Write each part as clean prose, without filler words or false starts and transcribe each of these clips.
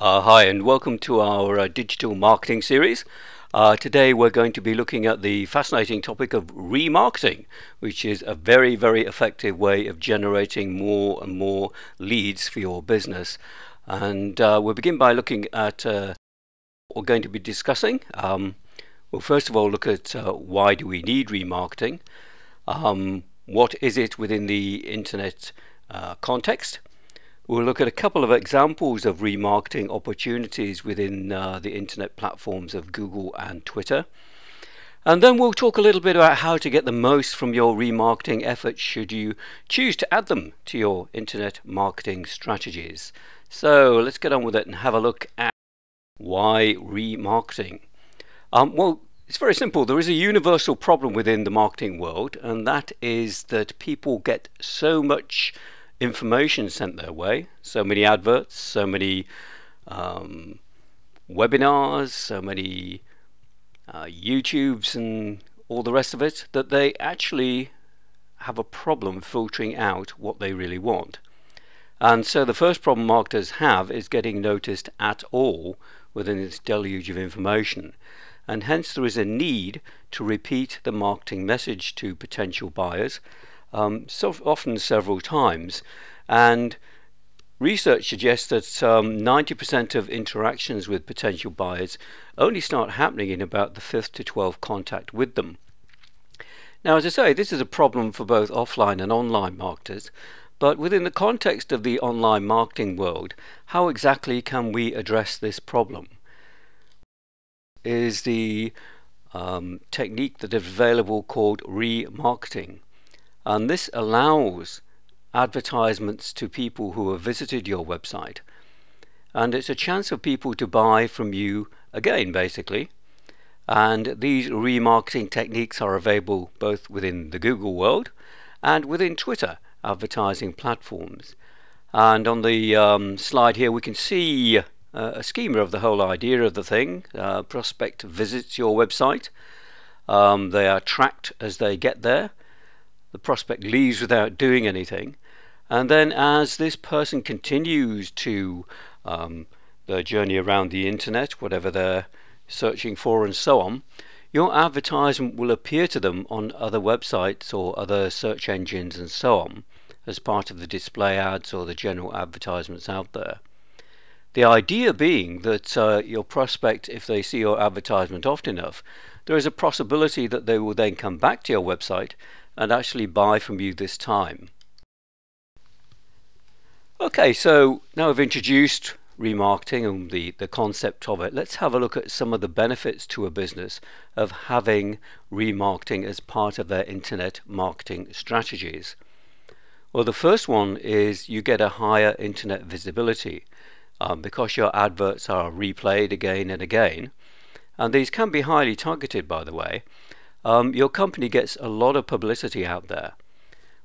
Hi and welcome to our digital marketing series. Today we're going to be looking at the fascinating topic of remarketing, which is a very effective way of generating more and more leads for your business. And we'll begin by looking at what we're going to be discussing. We'll first of all look at why do we need remarketing, what is it within the internet context. We'll look at a couple of examples of remarketing opportunities within the internet platforms of Google and Twitter. And then we'll talk a little bit about how to get the most from your remarketing efforts should you choose to add them to your internet marketing strategies. So let's get on with it and have a look at why remarketing. Well, it's very simple. There is a universal problem within the marketing world, and that is that people get so much information sent their way, so many adverts, so many webinars, so many YouTubes and all the rest of it, that they actually have a problem filtering out what they really want. And so the first problem marketers have is getting noticed at all within this deluge of information, and hence there is a need to repeat the marketing message to potential buyers, so often several times. And research suggests that 90% of interactions with potential buyers only start happening in about the 5th to 12th contact with them. Now, as I say, this is a problem for both offline and online marketers, but within the context of the online marketing world, how exactly can we address this problem? Is the technique that is available called remarketing. And this allows advertisements to people who have visited your website, and it's a chance for people to buy from you again, basically. And these remarketing techniques are available both within the Google world and within Twitter advertising platforms. And on the slide here we can see a schema of the whole idea of the thing. Prospect visits your website, they are tracked as they get there. The prospect leaves without doing anything, and then as this person continues to their journey around the internet, whatever they're searching for and so on, your advertisement will appear to them on other websites or other search engines and so on as part of the display ads or the general advertisements out there. The idea being that your prospect, if they see your advertisement often enough, there is a possibility that they will then come back to your website and actually buy from you this time. Okay, so now I've introduced remarketing and the concept of it. Let's have a look at some of the benefits to a business of having remarketing as part of their internet marketing strategies. Well, the first one is you get a higher internet visibility because your adverts are replayed again and again, and these can be highly targeted, by the way. Your company gets a lot of publicity out there,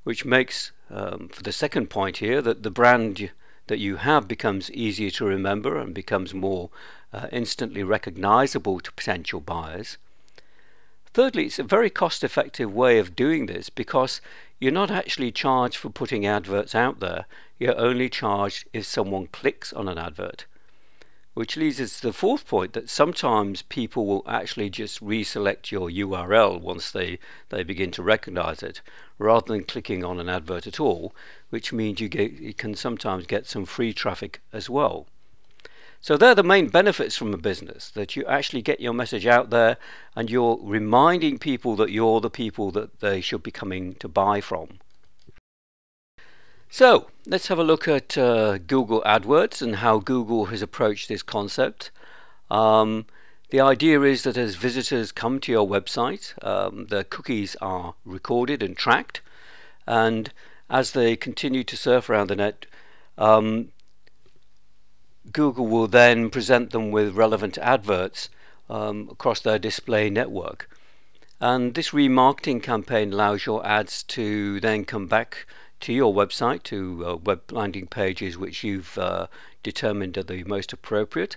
which makes, for the second point here, that the brand that you have becomes easier to remember and becomes more instantly recognizable to potential buyers. Thirdly, it's a very cost-effective way of doing this because you're not actually charged for putting adverts out there. You're only charged if someone clicks on an advert. Which leads us to the fourth point, that sometimes people will actually just reselect your URL once they begin to recognize it, rather than clicking on an advert at all, which means you can sometimes get some free traffic as well. So they're the main benefits from a business, that you actually get your message out there and you're reminding people that you're the people that they should be coming to buy from. So let's have a look at Google AdWords and how Google has approached this concept. The idea is that as visitors come to your website, the cookies are recorded and tracked, and as they continue to surf around the net, Google will then present them with relevant adverts across their display network. And this remarketing campaign allows your ads to then come back to your website, to web landing pages which you've determined are the most appropriate,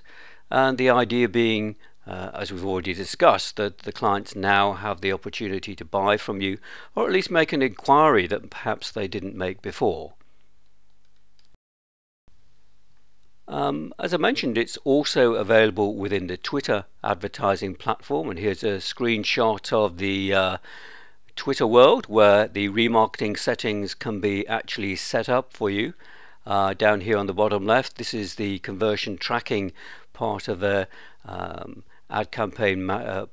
and the idea being, as we've already discussed, that the clients now have the opportunity to buy from you, or at least make an inquiry that perhaps they didn't make before. As I mentioned, it's also available within the Twitter advertising platform, and here's a screenshot of the Twitter world where the remarketing settings can be actually set up for you. Down here on the bottom left, this is the conversion tracking part of the ad campaign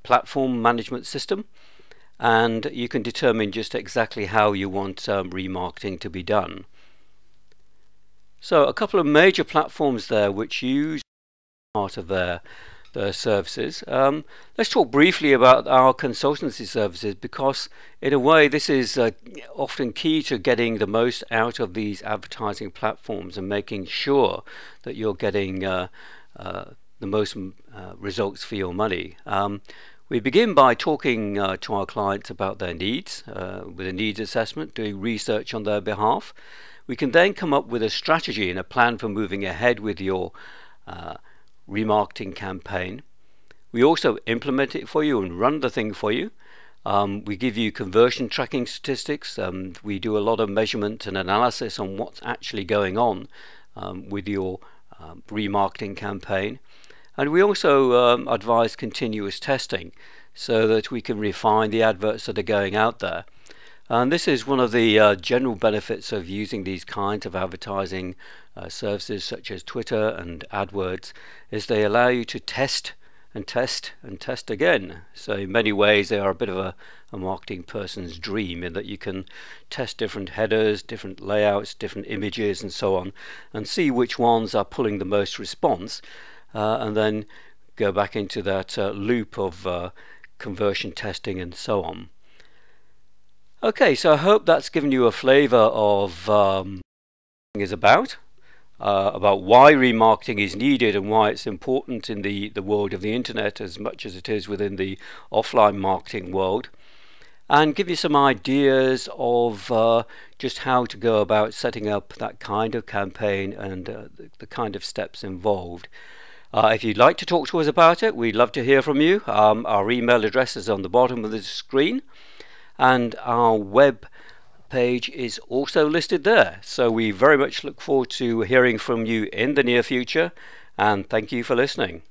platform management system, and you can determine just exactly how you want remarketing to be done. So a couple of major platforms there which use part of their services. Let's talk briefly about our consultancy services, because in a way this is often key to getting the most out of these advertising platforms and making sure that you're getting the most results for your money. We begin by talking to our clients about their needs with a needs assessment, doing research on their behalf. We can then come up with a strategy and a plan for moving ahead with your remarketing campaign. We also implement it for you and run the thing for you. We give you conversion tracking statistics. We do a lot of measurement and analysis on what's actually going on with your remarketing campaign. And we also advise continuous testing so that we can refine the adverts that are going out there. And this is one of the general benefits of using these kinds of advertising services such as Twitter and AdWords, is they allow you to test and test and test again. So in many ways they are a bit of a marketing person's dream, in that you can test different headers, different layouts, different images and so on, and see which ones are pulling the most response, and then go back into that loop of conversion testing and so on. Okay, so I hope that's given you a flavour of what is about why remarketing is needed and why it's important in the world of the internet as much as it is within the offline marketing world, and give you some ideas of just how to go about setting up that kind of campaign and the kind of steps involved. If you'd like to talk to us about it, we'd love to hear from you. Our email address is on the bottom of the screen, and our web page is also listed there. So we very much look forward to hearing from you in the near future, and thank you for listening.